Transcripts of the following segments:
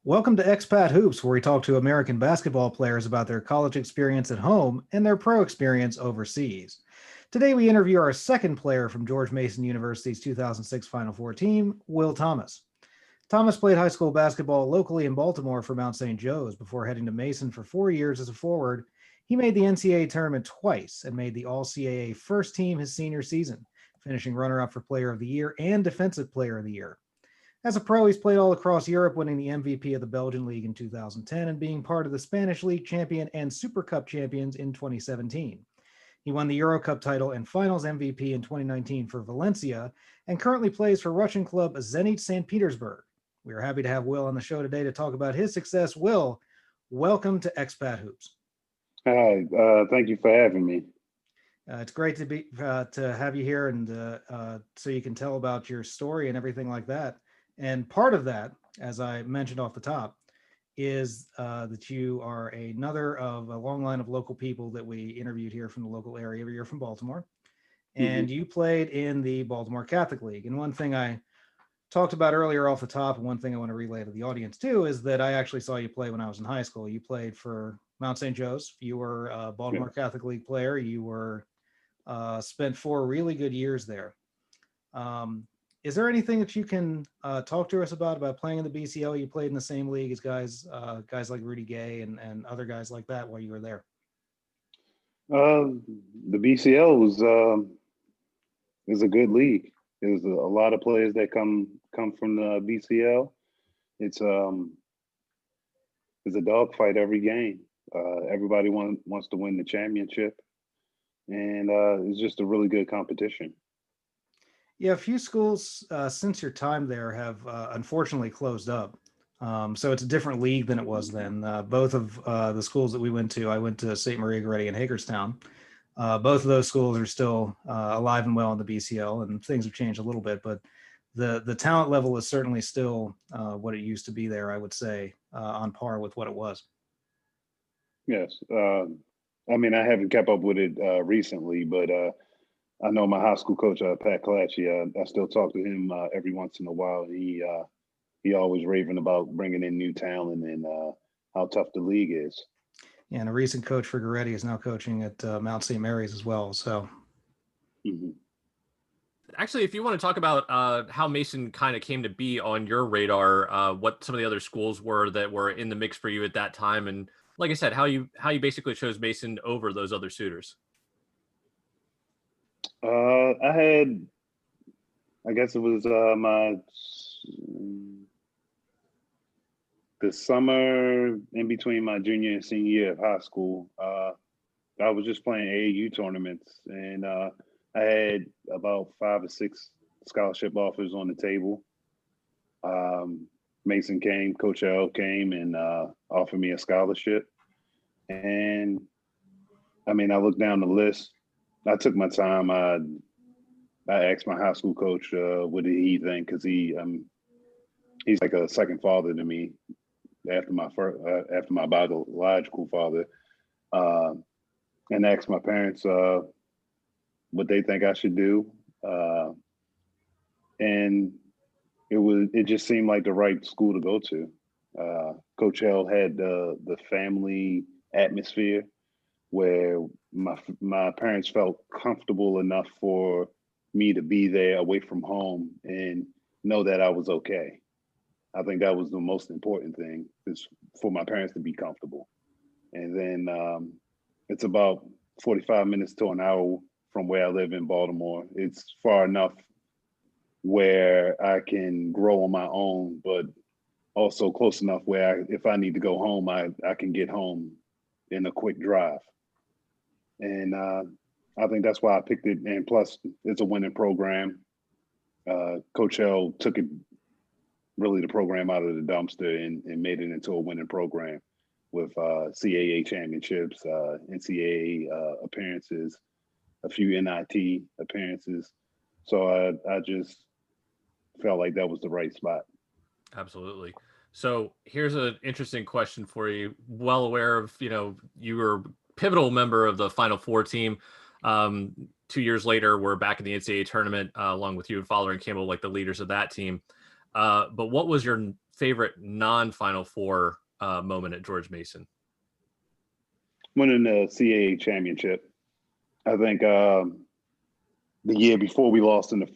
Welcome to Expat Hoops, where we talk to American basketball players about their college experience at home and their pro experience overseas. Today, we interview our second player from George Mason University's 2006 Final Four team, Will Thomas. Thomas played high school basketball locally in Baltimore for Mount St. Joe's before heading to Mason for 4 years as a forward. He made the NCAA tournament twice and made the All-CAA first team his senior season, finishing runner-up for Player of the Year and Defensive Player of the Year. As a pro, he's played all across Europe, winning the MVP of the Belgian League in 2010 and being part of the Spanish League champion and Super Cup champions in 2017. He won the Euro Cup title and Finals MVP in 2019 for Valencia and currently plays for Russian club Zenit St. Petersburg. We are happy to have Will on the show today to talk about his success. Will, welcome to Expat Hoops. Hi, thank you for having me. It's great to have you here and so you can tell about your story and everything like that. And part of that, as I mentioned off the top, is that you are another of a long line of local people that we interviewed here from the local area. You're from Baltimore, and you played in the Baltimore Catholic League. And one thing I talked about earlier off the top, and one thing I want to relay to the audience too, is that I actually saw you play when I was in high school. You played for Mount St. Joe's. You were a Baltimore Catholic League player. You were spent 4 really good years there. Is there anything that you can talk to us about playing in the BCL? You played in the same league as guys like Rudy Gay and other guys like that while you were there. The BCL is a good league. There's a lot of players that come from the BCL. It's a dogfight every game. Everybody wants to win the championship, and it's just a really good competition. Yeah, a few schools since your time there have unfortunately closed up. So it's a different league than it was then. Both of the schools that we went to, I went to St. Maria Goretti in Hagerstown. Both of those schools are still alive and well in the BCL, and things have changed a little bit, but the talent level is certainly still what it used to be there, I would say, on par with what it was. Yes. I mean, I haven't kept up with it recently, but I know my high school coach, Pat Clatchy. I still talk to him every once in a while. He always raving about bringing in new talent and how tough the league is. Yeah, and a recent coach for Goretti is now coaching at Mount St. Mary's as well. So, Actually, if you want to talk about how Mason kind of came to be on your radar, what some of the other schools were that were in the mix for you at that time, and like I said, how you basically chose Mason over those other suitors. I guess it was the summer in between my junior and senior year of high school. I was just playing AAU tournaments, and I had about 5 or 6 scholarship offers on the table. Mason came, Coach L came, and offered me a scholarship. And I mean, I looked down the list. I took my time. I asked my high school coach, what did he think? Because he's like a second father to me after my biological father. And asked my parents what they think I should do. And it just seemed like the right school to go to. Coach L had the family atmosphere where my parents felt comfortable enough for me to be there away from home and know that I was okay. I think that was the most important thing, is for my parents to be comfortable. And then it's about 45 minutes to an hour from where I live in Baltimore. It's far enough where I can grow on my own, but also close enough where if I need to go home, I can get home in a quick drive. And I think that's why I picked it. And plus, it's a winning program. Coach L took it, really the program out of the dumpster and made it into a winning program with CAA championships, NCAA appearances, a few NIT appearances. So I just felt like that was the right spot. Absolutely. So here's an interesting question for you. Well aware of, you were a pivotal member of the Final Four team. 2 years later, we're back in the NCAA tournament along with you and Fowler and Campbell, like the leaders of that team. But what was your favorite non-Final Four moment at George Mason? Winning the CAA championship. I think the year before we lost in the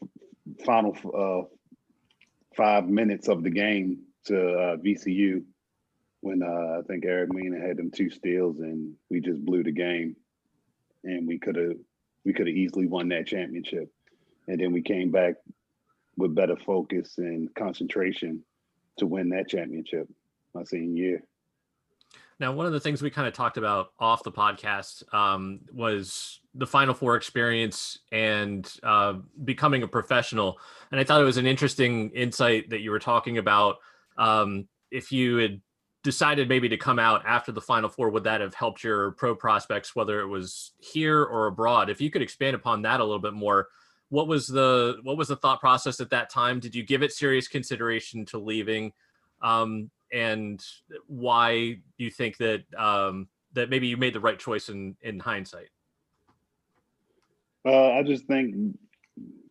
final 5 minutes of the game to VCU, when I think Eric Mina had them 2 steals and we just blew the game, and we could have easily won that championship. And then we came back with better focus and concentration to win that championship my senior year. Now, one of the things we kind of talked about off the podcast was the Final Four experience and becoming a professional. And I thought it was an interesting insight that you were talking about. If you had decided maybe to come out after the Final Four, would that have helped your pro prospects, whether it was here or abroad? If you could expand upon that a little bit more, what was the thought process at that time? Did you give it serious consideration to leaving? And why do you think that that maybe you made the right choice in hindsight? I just think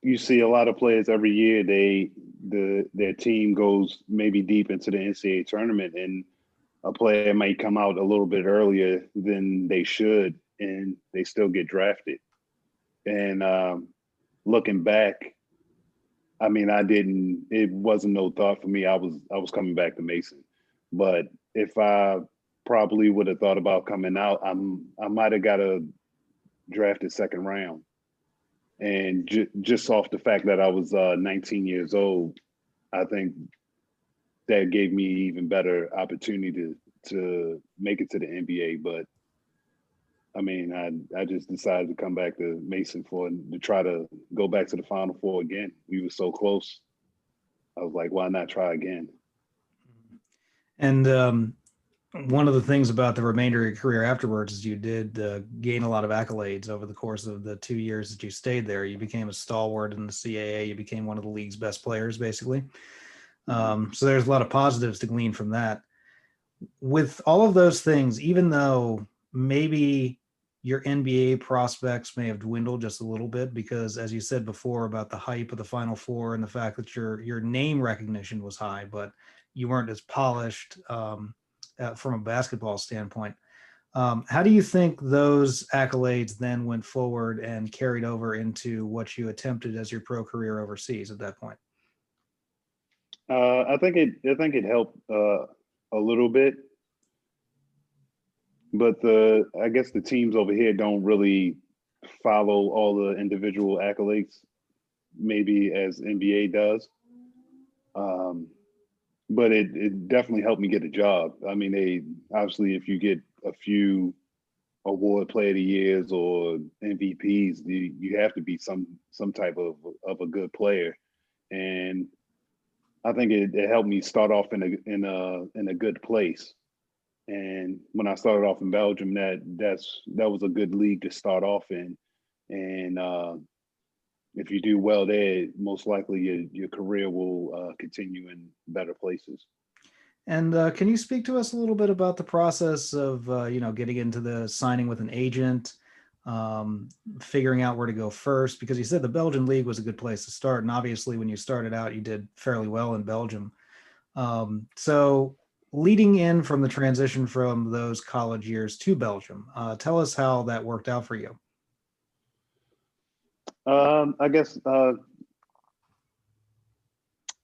you see a lot of players every year. Their team goes maybe deep into the NCAA tournament, and a player might come out a little bit earlier than they should, and they still get drafted. And looking back, I mean, it wasn't no thought for me. I was coming back to Mason. But if I probably would have thought about coming out, I might have got a drafted second round. And just off the fact that I was 19 years old, I think that gave me even better opportunity to make it to the NBA. But I mean, I just decided to come back to Mason to try to go back to the Final Four again. We were so close. I was like, why not try again? And one of the things about the remainder of your career afterwards is you did gain a lot of accolades over the course of the 2 years that you stayed there. You became a stalwart in the CAA. You became one of the league's best players, basically. So there's a lot of positives to glean from that. With all of those things, even though maybe your NBA prospects may have dwindled just a little bit, because as you said before about the hype of the Final Four and the fact that your name recognition was high, but you weren't as polished from a basketball standpoint. How do you think those accolades then went forward and carried over into what you attempted as your pro career overseas at that point? I think it helped a little bit, but I guess the teams over here don't really follow all the individual accolades, maybe as NBA does. But it definitely helped me get a job. I mean, obviously, if you get a few award player of the years or MVPs, you have to be some type of a good player. And I think it helped me start off in a good place. And when I started off in Belgium, that was a good league to start off in. And if you do well there, most likely your career will continue in better places. And can you speak to us a little bit about the process of, getting into the signing with an agent, figuring out where to go first? Because you said the Belgian league was a good place to start. And obviously when you started out, you did fairly well in Belgium. So leading in from the transition from those college years to Belgium, tell us how that worked out for you. I guess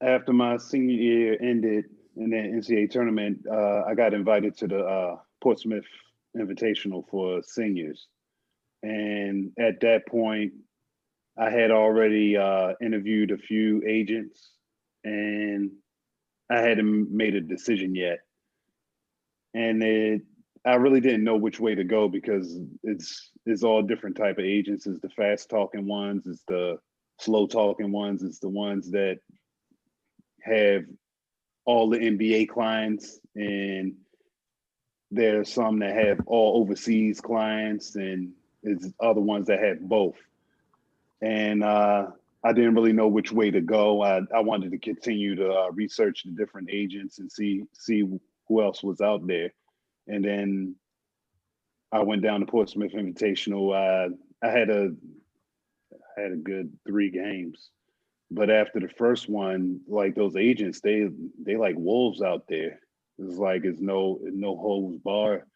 after my senior year ended in the NCAA tournament, I got invited to the Portsmouth Invitational for seniors. And at that point, I had already interviewed a few agents, and I hadn't made a decision yet. And I really didn't know which way to go, because it's all different type of agents. It's the fast talking ones, it's the slow talking ones, it's the ones that have all the NBA clients, and there are some that have all overseas clients, and it's other ones that have both. And I didn't really know which way to go. I wanted to continue to research the different agents and see who else was out there. And then I went down to Portsmouth Invitational. I had a good 3 games, But after the first one, like those agents, they like wolves out there. It's no holds bar.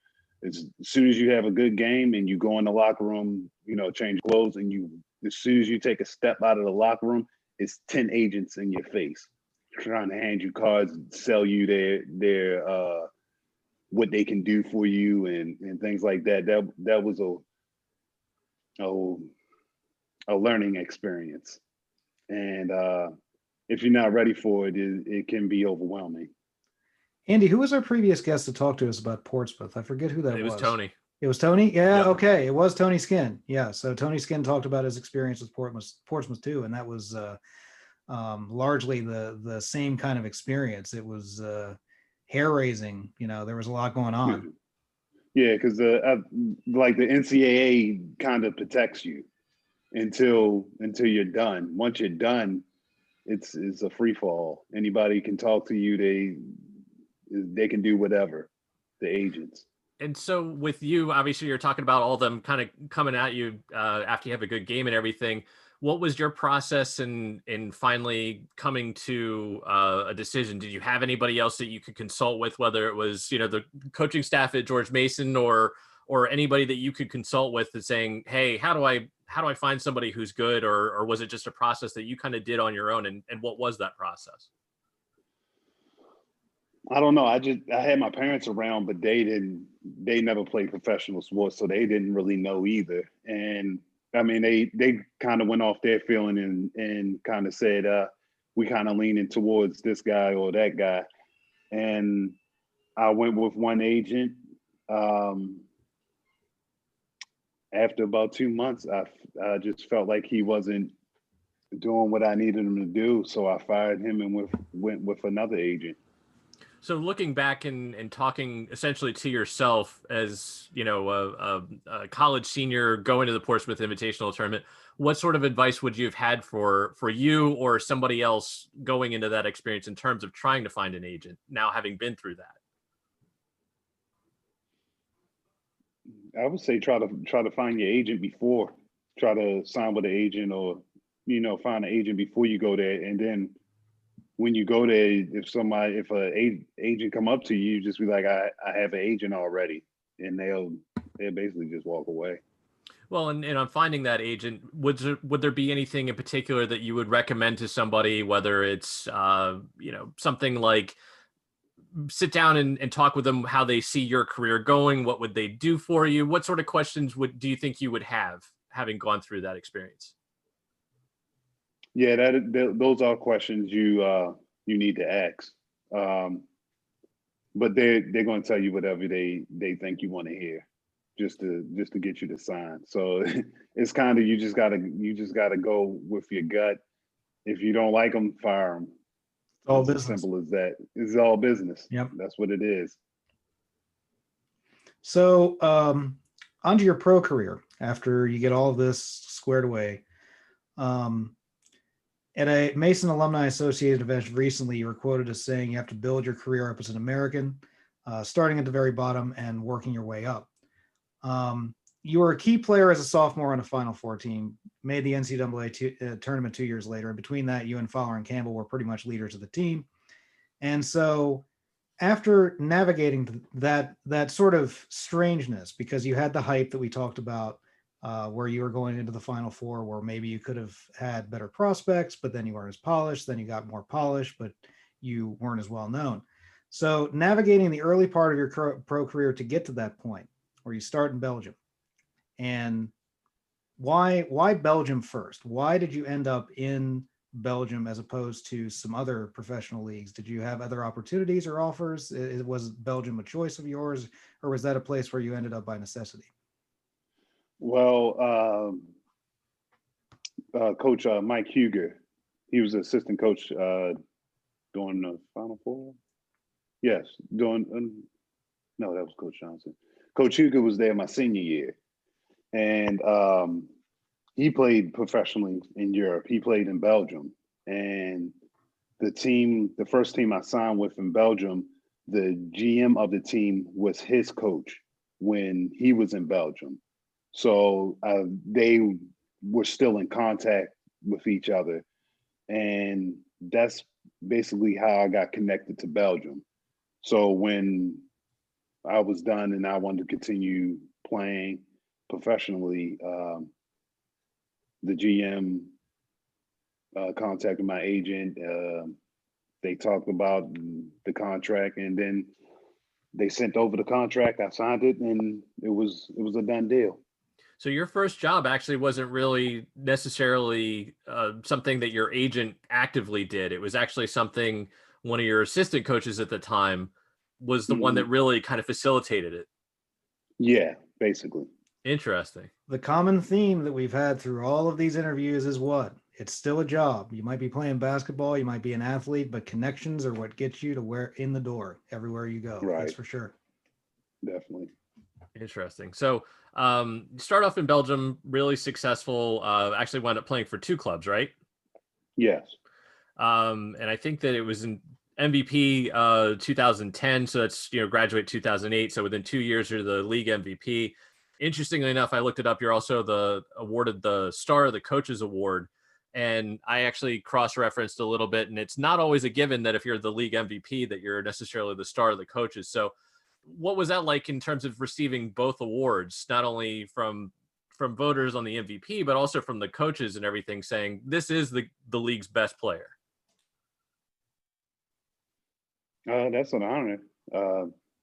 It's as soon as you have a good game and you go in the locker room, change clothes, and as soon as you take a step out of the locker room, it's 10 agents in your face trying to hand you cards, sell you their what they can do for you and things like that. That was a learning experience. And if you're not ready for it, it can be overwhelming. Andy, who was our previous guest to talk to us about Portsmouth? I forget who that was. It was Tony. It was Tony? Yeah, Yep. Okay. It was Tony Skinn. Yeah, so Tony Skinn talked about his experience with Portsmouth too, and that was largely the same kind of experience. It was hair-raising. There was a lot going on. Yeah, because like the NCAA kind of protects you until you're done. Once you're done, it's a free fall. Anybody can talk to you. They can do whatever, the agents. And so with you, obviously you're talking about all of them kind of coming at you after you have a good game and everything. What was your process in finally coming to a decision? Did you have anybody else that you could consult with, whether it was, the coaching staff at George Mason or anybody that you could consult with and saying, hey, how do I find somebody who's good? Or was it just a process that you kind of did on your own? And what was that process? I don't know. I had my parents around, but they never played professional sports, so they didn't really know either. And I mean, they kind of went off their feeling and kind of said, we kind of leaning towards this guy or that guy. And I went with one agent. After about 2 months, I just felt like he wasn't doing what I needed him to do. So I fired him and went with another agent. So looking back and talking essentially to yourself as, a college senior going to the Portsmouth Invitational Tournament, what sort of advice would you have had for you or somebody else going into that experience in terms of trying to find an agent now having been through that? I would say try to find your agent before. Try to sign with an agent or, find an agent before you go there. And then when you go there, if an agent come up to you, you just be like, I have an agent already, and they'll basically just walk away. Well, and on finding that agent, would there be anything in particular that you would recommend to somebody, whether it's something like sit down and talk with them how they see your career going, what would they do for you? What sort of questions do you think you would have having gone through that experience? Yeah, those are questions you need to ask. But they're going to tell you whatever they think you want to hear, just to get you to sign. So it's kind of you just gotta go with your gut. If you don't like them, fire them. It's all it's business. as simple as that. It's all business. Yep. That's what it is. So onto your pro career after you get all of this squared away. At a Mason Alumni Associated event recently, you were quoted as saying you have to build your career up as an American, starting at the very bottom and working your way up. You were a key player as a sophomore on a Final Four team, made the NCAA tournament 2 years later. And between that, you and Fowler and Campbell were pretty much leaders of the team. And so after navigating that sort of strangeness, because you had the hype that we talked about, where you were going into the Final Four, where maybe you could have had better prospects, but then you weren't as polished. Then you got more polished, but you weren't as well known. So navigating the early part of your pro career to get to that point where you start in Belgium, and why Belgium first? Why did you end up in Belgium as opposed to some other professional leagues? Did you have other opportunities or offers? Was Belgium a choice of yours, or was that a place where you ended up by necessity? Well, Coach Mike Huger, he was assistant coach during the Final Four. Yes, no, that was Coach Johnson. Coach Huger was there my senior year, and he played professionally in Europe. He played in Belgium, and the first team I signed with in Belgium, the GM of the team was his coach when he was in Belgium. So they were still in contact with each other. And that's basically how I got connected to Belgium. So when I was done and I wanted to continue playing professionally, the GM contacted my agent. They talked about the contract, and then they sent over the contract. I signed it, and it was a done deal. So your first job actually wasn't really necessarily something that your agent actively did. It was actually something one of your assistant coaches at the time was the one that really kind of facilitated it. Yeah, basically. Interesting. The common theme that we've had through all of these interviews is what? It's still a job. You might be playing basketball, you might be an athlete, but connections are what gets you to where in the door everywhere you go. Right. That's for sure. Definitely. Interesting. So you start off in Belgium, really successful, actually wound up playing for 2 clubs, right? Yes. And I think that it was in MVP 2010. So that's, graduate 2008. So within 2 years, you're the league MVP. Interestingly enough, I looked it up. You're also awarded the Star of the Coaches Award. And I actually cross-referenced a little bit, and it's not always a given that if you're the league MVP that you're necessarily the star of the coaches. So what was that like in terms of receiving both awards, not only from voters on the MVP, but also from the coaches and everything saying this is the league's best player? That's an honor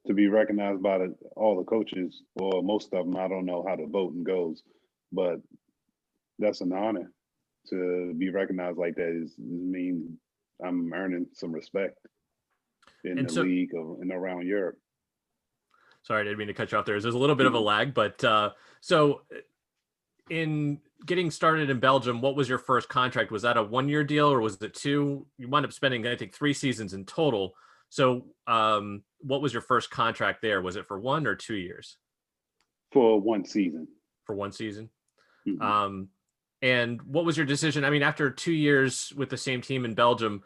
to be recognized by all the coaches, or most of them. I don't know how the voting goes, but that's an honor to be recognized like that. Is mean I'm earning some respect in the league and around Europe. Sorry, I didn't mean to cut you off there. There's a little bit of a lag, but so in getting started in Belgium, what was your first contract? Was that a 1-year deal or was it 2? You wound up spending, I think, 3 seasons in total. So what was your first contract there? Was it for 1 or 2 years? For 1 season. For 1 season. Mm-hmm. And what was your decision? I mean, after 2 years with the same team in Belgium,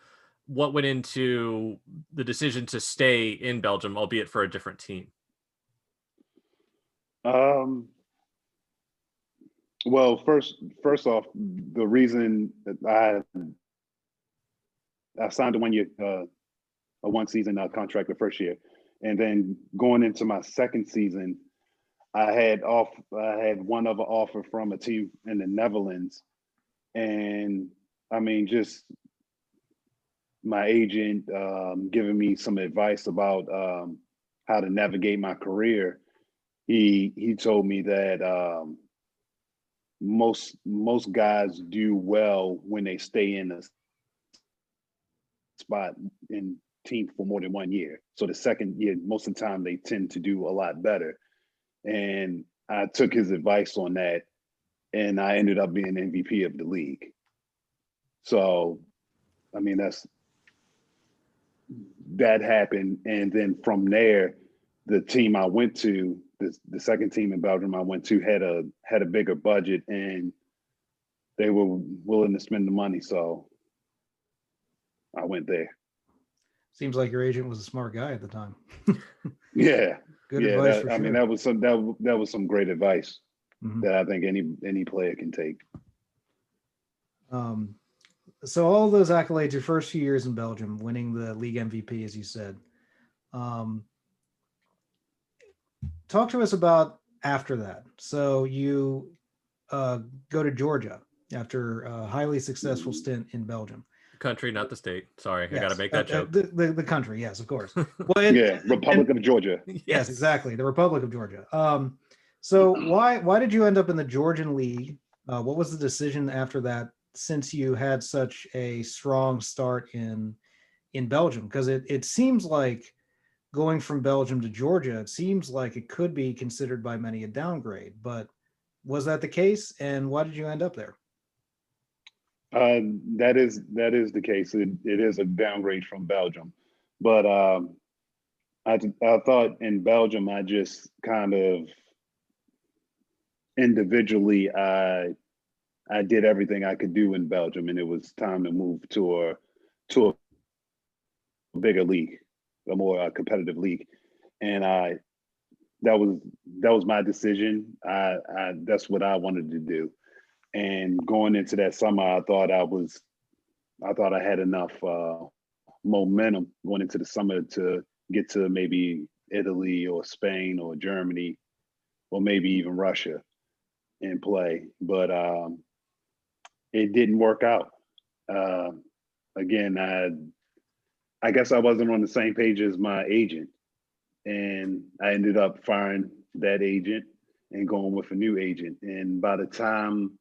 what went into the decision to stay in Belgium, albeit for a different team? Well, first off, the reason that I signed a 1 year, a 1 season contract the first year, and then going into my second season, I had one other offer from a team in the Netherlands, and I mean, just my agent giving me some advice about how to navigate my career. He told me that most guys do well when they stay in a spot in team for more than 1 year. So the second year, most of the time, they tend to do a lot better. And I took his advice on that, and I ended up being MVP of the league. So, I mean, that happened. And then from there, the team I went to, the second team in Belgium I went to had a bigger budget, and they were willing to spend the money. So I went there. Seems like your agent was a smart guy at the time. Yeah. Good advice for sure. I mean, that was some great advice that I think any player can take. So all those accolades, your first few years in Belgium, winning the league MVP, as you said. Talk to us about after that. So you go to Georgia after a highly successful stint in Belgium. Country, not the state. Sorry, yes. I got to make that joke. The country, yes, of course. Well, Republic of Georgia. Yes, exactly, the Republic of Georgia. So why did you end up in the Georgian League? What was the decision after that? Since you had such a strong start in Belgium, because it seems like going from Belgium to Georgia, it seems like it could be considered by many a downgrade. But was that the case? And why did you end up there? That is the case. It is a downgrade from Belgium, but I thought in Belgium I just kind of individually I did everything I could do in Belgium, and it was time to move to a bigger league, a more competitive league, and that was my decision. That's what I wanted to do. And going into that summer, I thought I was I thought I had enough momentum going into the summer to get to maybe Italy or Spain or Germany or maybe even Russia and play. But it didn't work out. Uh, again, I guess I wasn't on the same page as my agent, and I ended up firing that agent and going with a new agent. And by the time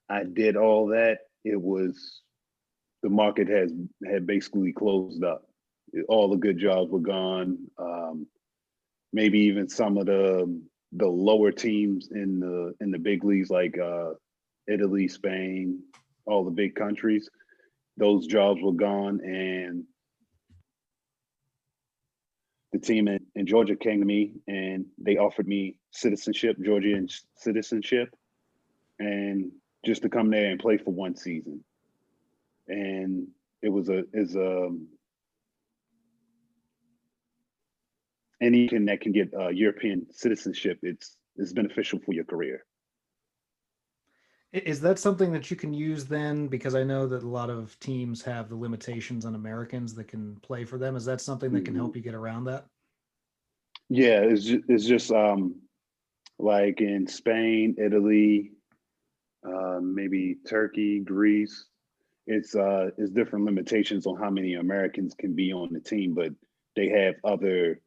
I did all that, it was the market had basically closed up. All the good jobs were gone. Maybe even some of the lower teams in the big leagues like Italy, Spain, all the big countries, those jobs were gone. And the team in Georgia came to me and they offered me citizenship, Georgian citizenship, and just to come there and play for one season. And it was anything that can get European citizenship, it's beneficial for your career. Is that something that you can use then? Because I know that a lot of teams have the limitations on Americans that can play for them. Is that something that can help you get around that? Yeah, it's just like in Spain, Italy, maybe Turkey, Greece. It's different limitations on how many Americans can be on the team, but they have other,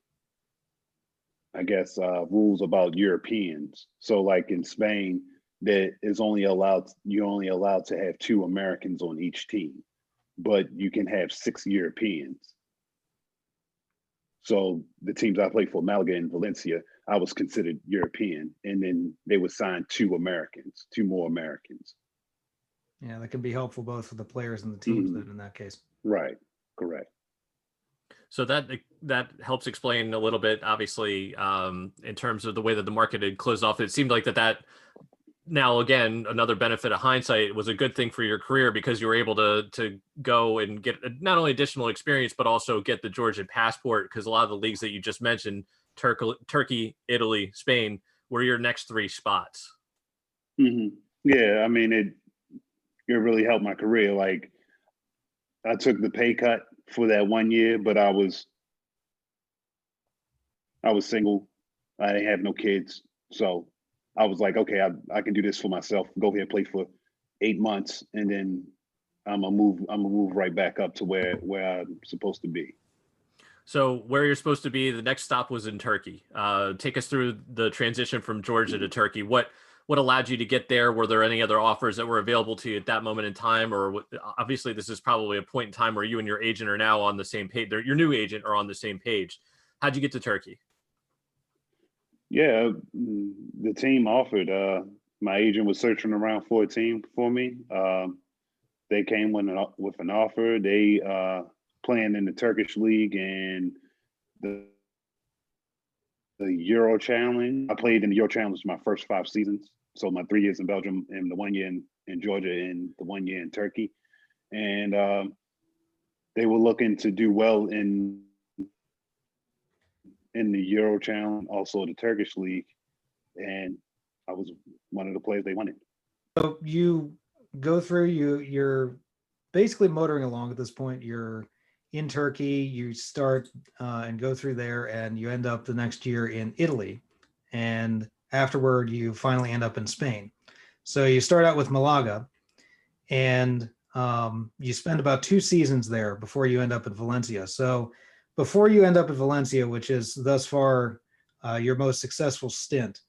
I guess, rules about Europeans. So like in Spain, you're only allowed to have 2 Americans on each team, but you can have 6 Europeans. So the teams I played for, Malaga and Valencia, I was considered European, and then they would sign 2 more Americans. Yeah, that can be helpful both for the players and the teams then in that case. Right, correct. So that helps explain a little bit, obviously, in terms of the way that the market had closed off. It seemed like that now, again, another benefit of hindsight, was a good thing for your career because you were able to go and get not only additional experience, but also get the Georgian passport, because a lot of the leagues that you just mentioned, Turkey, Italy, Spain, were your next 3 spots. Mm-hmm. Yeah, I mean, it really helped my career. Like, I took the pay cut for that 1 year, but I was single. I didn't have no kids. So I was like, okay, I can do this for myself. Go here, play for 8 months, and then I'm gonna move right back up to where I'm supposed to be. So where you're supposed to be, the next stop was in Turkey. Take us through the transition from Georgia to Turkey. What allowed you to get there? Were there any other offers that were available to you at that moment in time? Or obviously this is probably a point in time where you and your agent are now on the same page. Your new agent are on the same page. How'd you get to Turkey? Yeah, the team offered. My agent was searching around for a team for me. They came with an offer. They playing in the Turkish league and the Euro Challenge. I played in the Euro Challenge my first 5 seasons. So my 3 years in Belgium and the 1 year in Georgia and the 1 year in Turkey. And they were looking to do well in the Euro Challenge, also the Turkish league. And I was one of the players they wanted. So you go through, you're basically motoring along at this point. You're in Turkey, you start and go through there, and you end up the next year in Italy. And afterward, you finally end up in Spain. So you start out with Malaga, and you spend about 2 seasons there before you end up in Valencia. So before you end up in Valencia, which is thus far your most successful stint,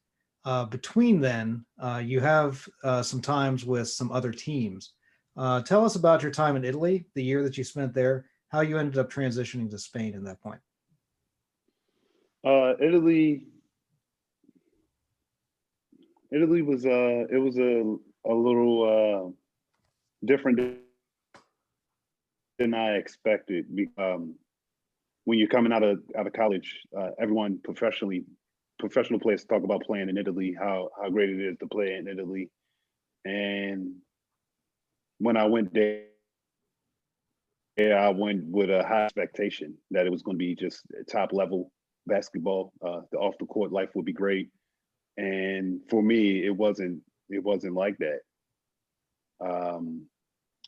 between then, you have some times with some other teams. Tell us about your time in Italy, the year that you spent there, how you ended up transitioning to Spain at that point. Italy was it was a little different than I expected. When you're coming out of college, everyone professional players talk about playing in Italy, how great it is to play in Italy. And when I went there, I went with a high expectation that it was going to be just top level basketball. The off the court life would be great. And for me, it wasn't like that.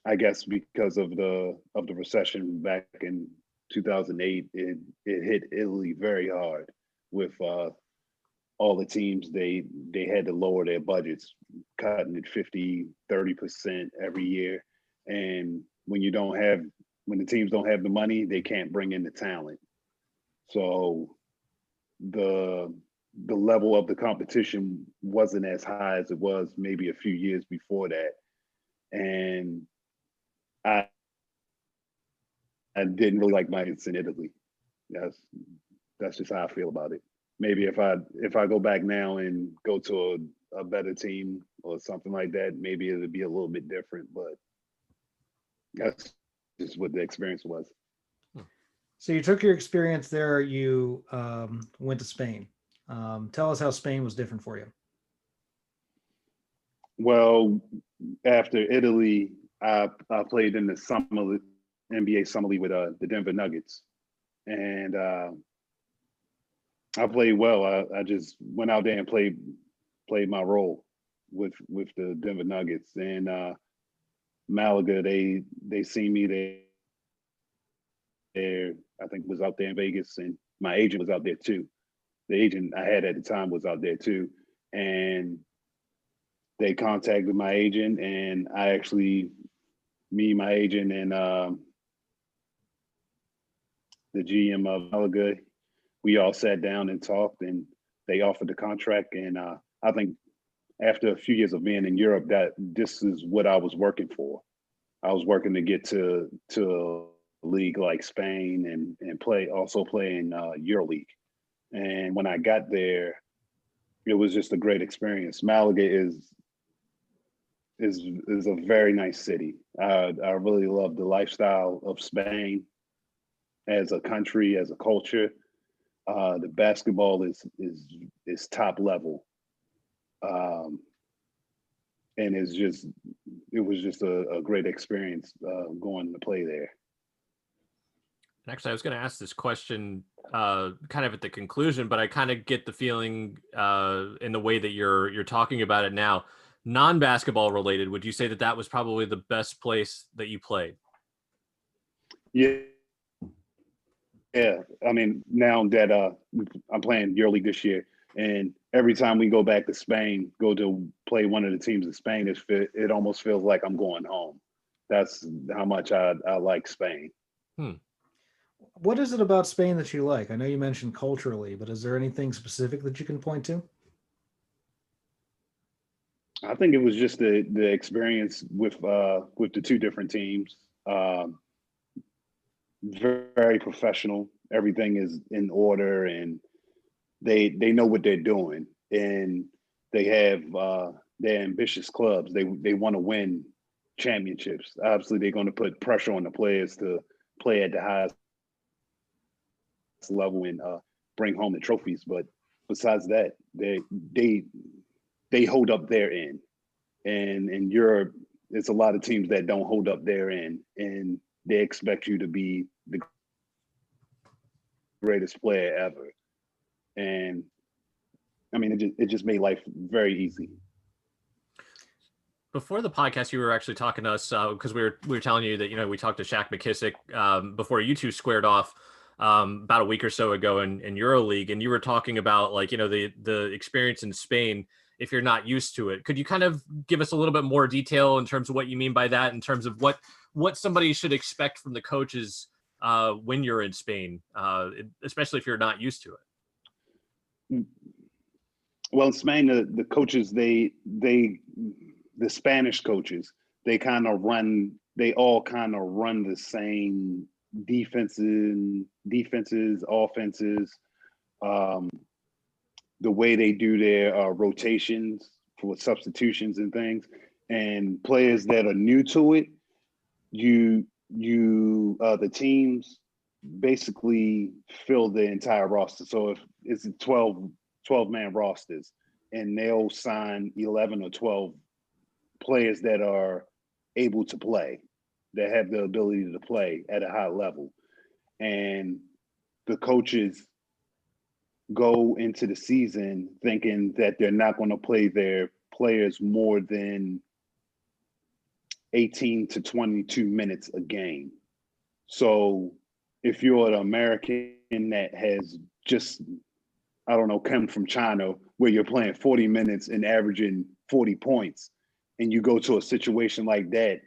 I guess because of the recession back in 2008, it hit Italy very hard with all the teams. They had to lower their budgets, cutting it 50-30% every year. And when the teams don't have the money, they can't bring in the talent. So the level of the competition wasn't as high as it was maybe a few years before that. And I didn't really like my experience in Italy. That's just how I feel about it. Maybe if I go back now and go to a better team or something like that, maybe it'll be a little bit different. But that's just what the experience was. So you took your experience there. You went to Spain. Tell us how Spain was different for you. Well, after Italy, I played in the NBA Summer League with the Denver Nuggets, and I played well. I just went out there and played my role with the Denver Nuggets. And Malaga, they see me there. I think was out there in Vegas, and my agent was out there too. The agent I had at the time was out there too, and they contacted my agent, and my agent, and the GM of Malaga, we all sat down and talked, and they offered the contract. And I think after a few years of being in Europe, that this is what I was working for. I was working to get to a league like Spain and play in EuroLeague. And when I got there, it was just a great experience. Malaga is a very nice city. I really love the lifestyle of Spain as a country, as a culture. The basketball is top level, and it was just a great experience going to play there. Actually, I was going to ask this question kind of at the conclusion, but I kind of get the feeling in the way that you're talking about it now, non-basketball related. Would you say that was probably the best place that you played? Yeah. I mean, now that I'm playing EuroLeague this year, and every time we go back to Spain, go to play one of the teams in Spain, it almost feels like I'm going home. That's how much I like Spain. What is it about Spain that you like? I know you mentioned culturally, but is there anything specific that you can point to? I think it was just the experience with the two different teams. Very professional. Everything is in order, and they know what they're doing, and they have they're ambitious clubs. They want to win championships. Obviously, they're going to put pressure on the players to play at the highest level and bring home the trophies. But besides that, they hold up their end. And in Europe, it's a lot of teams that don't hold up their end, and they expect you to be the greatest player ever. And I mean, it just made life very easy. Before the podcast, you were actually talking to us because we were telling you that, we talked to Shaq McKissick before you two squared off about a week or so ago in EuroLeague, and you were talking about the experience in Spain. If you're not used to it, could you kind of give us a little bit more detail in terms of what you mean by that, in terms of what somebody should expect from the coaches when you're in Spain, especially if you're not used to it? Well, in Spain, the coaches, the Spanish coaches, they all kind of run the same defenses, offenses. The way they do their rotations for substitutions and things, and players that are new to it, the teams basically fill the entire roster. So if it's 12-man rosters, and they'll sign 11 or 12 players that are able to play, that have the ability to play at a high level. And the coaches go into the season thinking that they're not going to play their players more than 18 to 22 minutes a game. So if you're an American that has just, I don't know, come from China where you're playing 40 minutes and averaging 40 points, and you go to a situation like that,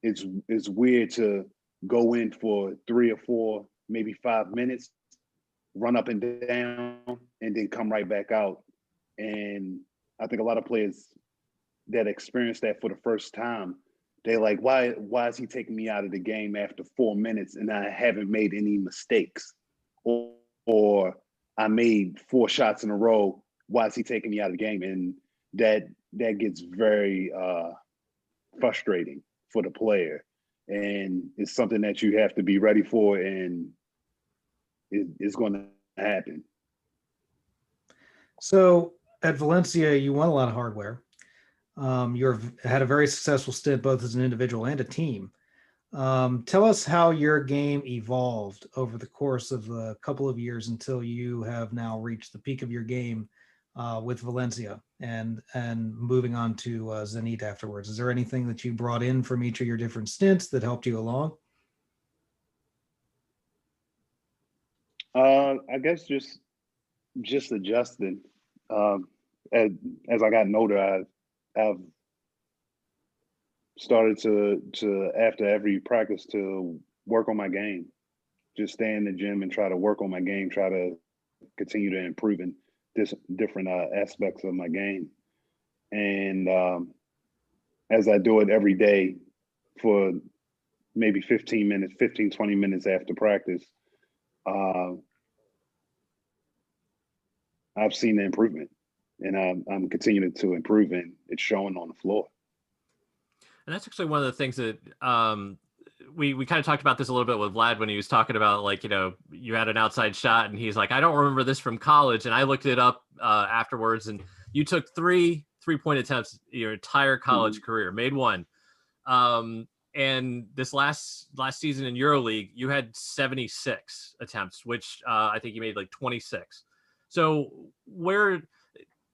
it's weird to go in for 3 or 4, maybe 5 minutes, run up and down, and then come right back out. And I think a lot of players that experience that for the first time, they're like, why is he taking me out of the game after 4 minutes and I haven't made any mistakes? Or I made 4 shots in a row. Why is he taking me out of the game? And that gets very frustrating for the player. And it's something that you have to be ready for, and it's going to happen. So at Valencia, you won a lot of hardware. You've had a very successful stint both as an individual and a team. Tell us how your game evolved over the course of a couple of years until you have now reached the peak of your game with Valencia and moving on to Zenit afterwards. Is there anything that you brought in from each of your different stints that helped you along? I guess just adjusting. As I gotten older, I've started to after every practice to work on my game. Just stay in the gym and try to work on my game, try to continue to improve in different aspects of my game. And as I do it every day for maybe 15 minutes, 15, 20 minutes after practice, I've seen the improvement, and I'm continuing to improve, and it's showing on the floor. And that's actually one of the things that we kind of talked about this a little bit with Vlad when he was talking about, like, you know, you had an outside shot and he's like, I don't remember this from college. And I looked it up afterwards, and you took 3 3-point attempts your entire college career, made 1. And this last season in EuroLeague, you had 76 attempts, which I think you made like 26. So where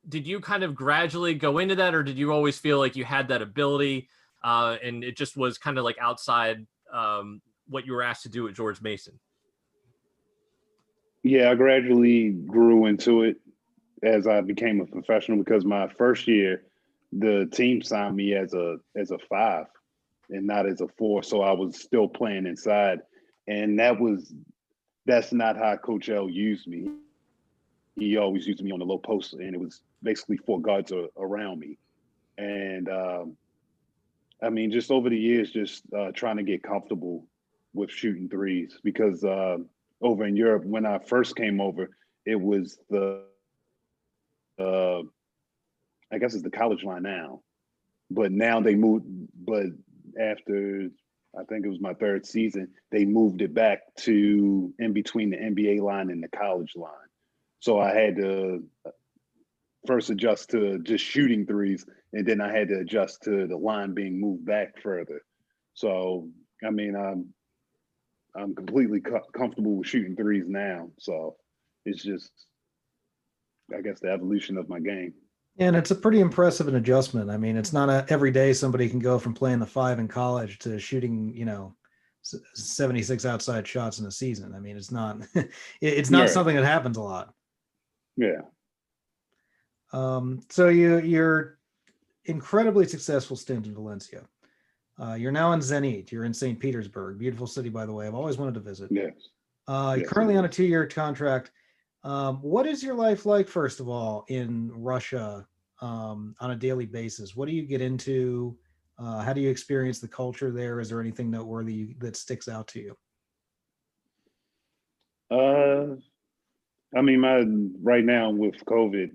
did you kind of gradually go into that, or did you always feel like you had that ability and it just was kind of like outside what you were asked to do at George Mason? Yeah, I gradually grew into it as I became a professional, because my first year, the team signed me as a 5 and not as a 4. So I was still playing inside. And that's not how Coach L used me. He always used me on the low post, and it was basically 4 guards around me. And I mean, just over the years, just trying to get comfortable with shooting threes, because over in Europe, when I first came over, it was I guess it's the college line now, but now they moved. But after, I think it was my 3rd season, they moved it back to in between the NBA line and the college line. So I had to first adjust to just shooting threes, and then I had to adjust to the line being moved back further. So, I mean, I'm completely comfortable with shooting threes now. So it's just, I guess, the evolution of my game. And it's a pretty impressive an adjustment. I mean, it's not every day somebody can go from playing the 5 in college to shooting, 76 outside shots in a season. I mean, it's not it's not something that happens a lot. Yeah. So you're incredibly successful stint in Valencia. You're now in Zenit. You're in St. Petersburg, beautiful city, by the way. I've always wanted to visit. Yes. You're currently on a 2-year contract. What is your life like, first of all, in Russia on a daily basis? What do you get into? How do you experience the culture there? Is there anything noteworthy that sticks out to you? I mean, right now with COVID,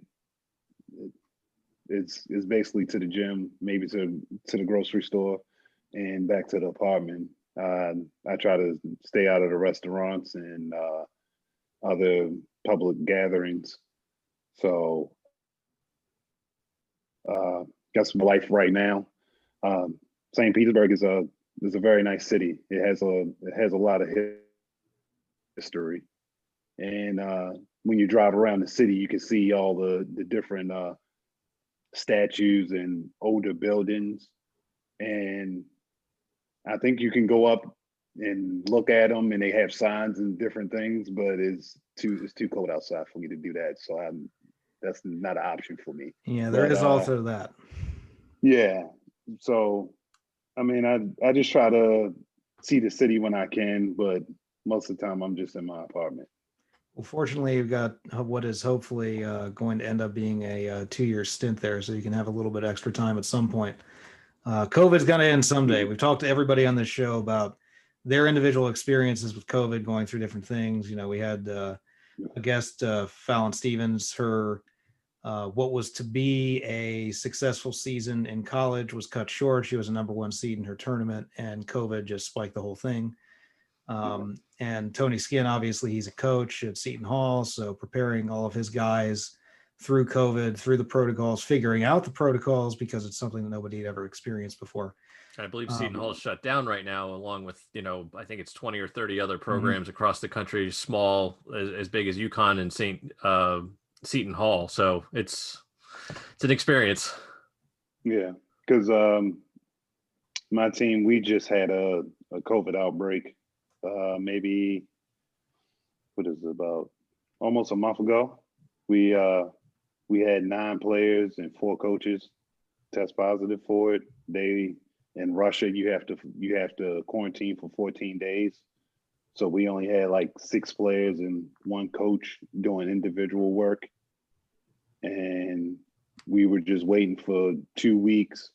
it's basically to the gym, maybe to the grocery store, and back to the apartment. I try to stay out of the restaurants and other public gatherings. So that's my life right now. St. Petersburg is a very nice city. It has a lot of history, and when you drive around the city, you can see all the different statues and older buildings. And I think you can go up and look at them, and they have signs and different things, but it's too cold outside for me to do that. So that's not an option for me. Yeah, there is also that. Yeah. So, I mean, I just try to see the city when I can, but most of the time I'm just in my apartment. Well, fortunately, you've got what is hopefully going to end up being a 2-year stint there, so you can have a little bit extra time at some point. COVID's going to end someday. We've talked to everybody on this show about their individual experiences with COVID, going through different things. You know, we had a guest, Fallon Stevens. Her what was to be a successful season in college was cut short. She was a #1 seed in her tournament, and COVID just spiked the whole thing. And Tony Skinn, obviously, he's a coach at Seton Hall, so preparing all of his guys through COVID, through the protocols, figuring out the protocols because it's something that nobody had ever experienced before. I believe Seton Hall is shut down right now, along with, I think it's 20 or 30 other programs across the country, small, as big as UConn and Seton Hall. So it's an experience. Yeah, because my team, we just had a COVID outbreak. Maybe what is it, about almost a month ago. We had 9 players and 4 coaches test positive for it. In Russia, you have to quarantine for 14 days. So we only had like 6 players and 1 coach doing individual work. And we were just waiting for 2 weeks.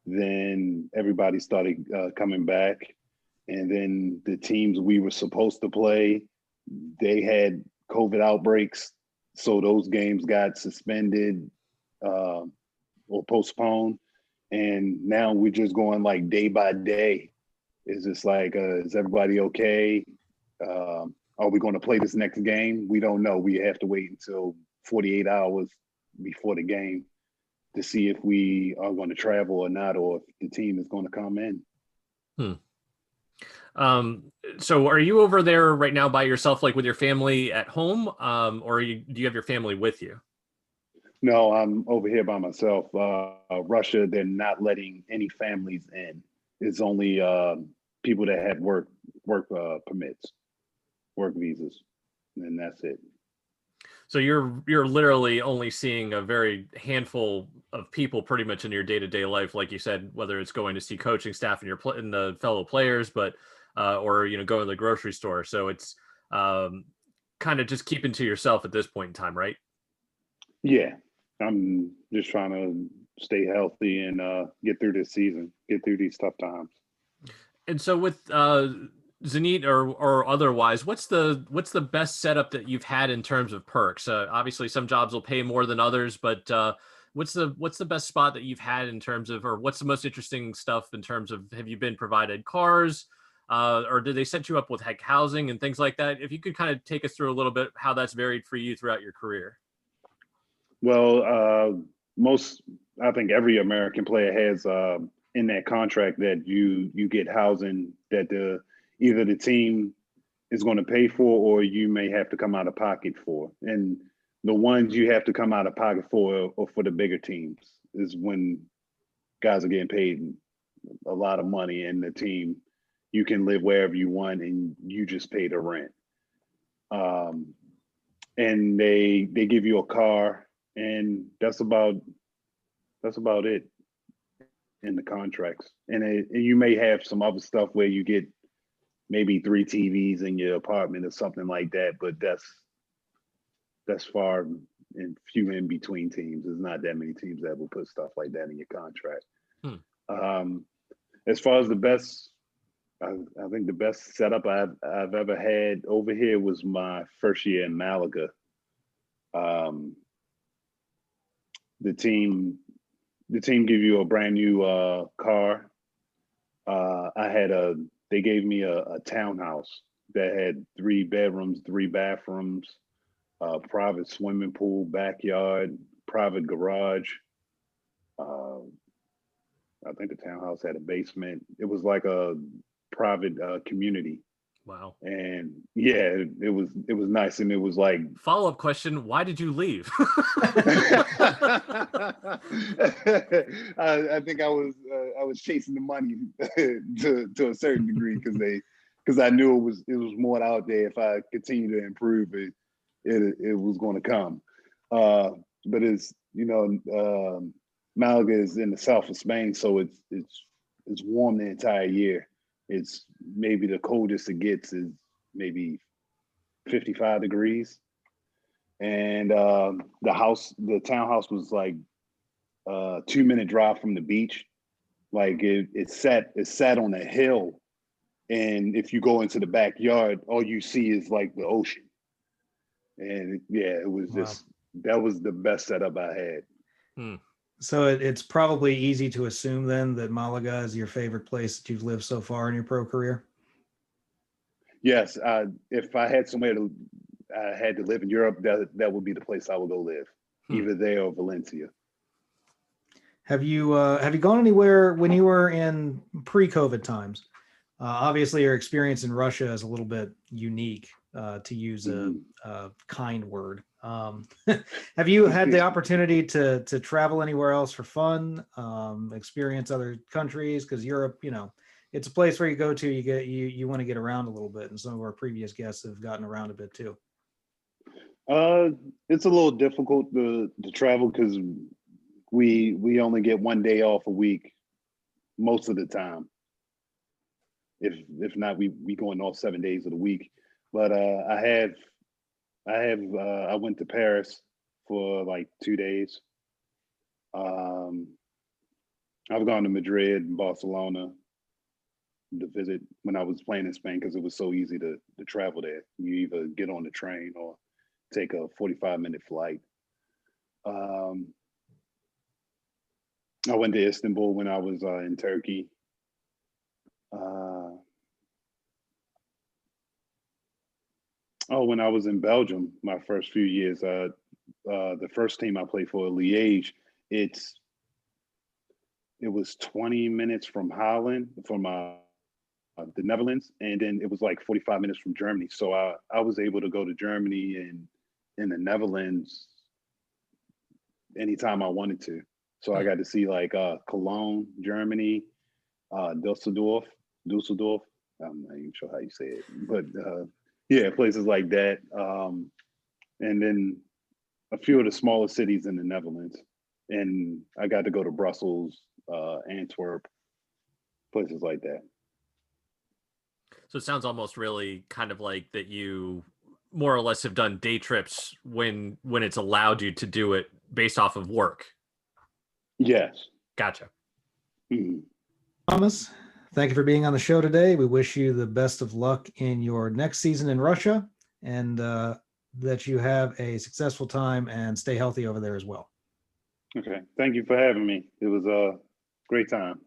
Then everybody started coming back. And then the teams we were supposed to play, they had COVID outbreaks. So those games got suspended or postponed. And now we're just going like day by day. It's just like, is everybody okay? Are we going to play this next game? We don't know. We have to wait until 48 hours before the game to see if we are going to travel or not, or if the team is going to come in. So are you over there right now by yourself, like with your family at home? Or do you have your family with you? No, I'm over here by myself. Russia, they're not letting any families in. It's only people that have work permits, work visas, and that's it. So you're literally only seeing a very handful of people pretty much in your day-to-day life, like you said, whether it's going to see coaching staff and and the fellow players, but or going to the grocery store. So it's kind of just keeping to yourself at this point in time, right? Yeah, I'm just trying to stay healthy and get through this season, get through these tough times. And so with Zenit or otherwise, what's the best setup that you've had in terms of perks? Obviously, some jobs will pay more than others, but what's the best spot that you've had in terms of, or what's the most interesting stuff in terms of, have you been provided cars, or did they set you up with housing and things like that? If you could kind of take us through a little bit how that's varied for you throughout your career. Well, I think every American player has in that contract that you get housing that either the team is going to pay for, or you may have to come out of pocket for. And the ones you have to come out of pocket for or for the bigger teams is when guys are getting paid a lot of money, and the team, you can live wherever you want and you just pay the rent. And they give you a car, and that's about it in the contracts. And you may have some other stuff where you get maybe 3 TVs in your apartment or something like that, but that's far and few in between teams. There's not that many teams that will put stuff like that in your contract. As far as the best, I think the best setup I've ever had over here was my first year in Malaga. The team give you a brand new car. They gave me a townhouse that had 3 bedrooms, 3 bathrooms, private swimming pool, backyard, private garage. I think the townhouse had a basement. It was like a private community. Wow. And yeah, it was nice, and it was like Follow-up question: why did you leave? I think I was chasing the money to a certain degree because I knew it was more out there. If I continue to improve it was going to come. But it's Malaga is in the south of Spain, so it's warm the entire year. It's maybe the coldest it gets is maybe 55 degrees. And the townhouse was like a 2-minute drive from the beach. Like it's sat on a hill. And if you go into the backyard, all you see is like the ocean. And it was that was the best setup I had. So it's probably easy to assume then that Malaga is your favorite place that you've lived so far in your pro career. Yes, if I had somewhere I had to live in Europe, that would be the place I would go live, either there or Valencia. Have you gone anywhere when you were in pre-COVID times? Obviously, your experience in Russia is a little bit unique, to use a kind word. Have you had the opportunity to travel anywhere else for fun, experience other countries? Because Europe, it's a place where you go to, you want to get around a little bit, and some of our previous guests have gotten around a bit too. It's a little difficult to travel because we only get one day off a week most of the time. If not, we going off 7 days of the week. But I went to Paris for like 2 days. I've gone to Madrid and Barcelona to visit when I was playing in Spain because it was so easy to travel there. You either get on the train or take a 45-minute flight. I went to Istanbul when I was in Turkey. When I was in Belgium, my first few years, the first team I played for, Liège, it was 20 minutes from Holland, from the Netherlands, and then it was like 45 minutes from Germany. So I was able to go to Germany and in the Netherlands anytime I wanted to. So I got to see like Cologne, Germany, Dusseldorf. I'm not even sure how you say it, but places like that. And then a few of the smaller cities in the Netherlands. And I got to go to Brussels, Antwerp, places like that. So it sounds almost really kind of like that you more or less have done day trips when it's allowed you to do it based off of work. Yes. Gotcha. Mm-hmm. Thomas, thank you for being on the show today. We wish you the best of luck in your next season in Russia, and that you have a successful time and stay healthy over there as well. Okay. Thank you for having me. It was a great time.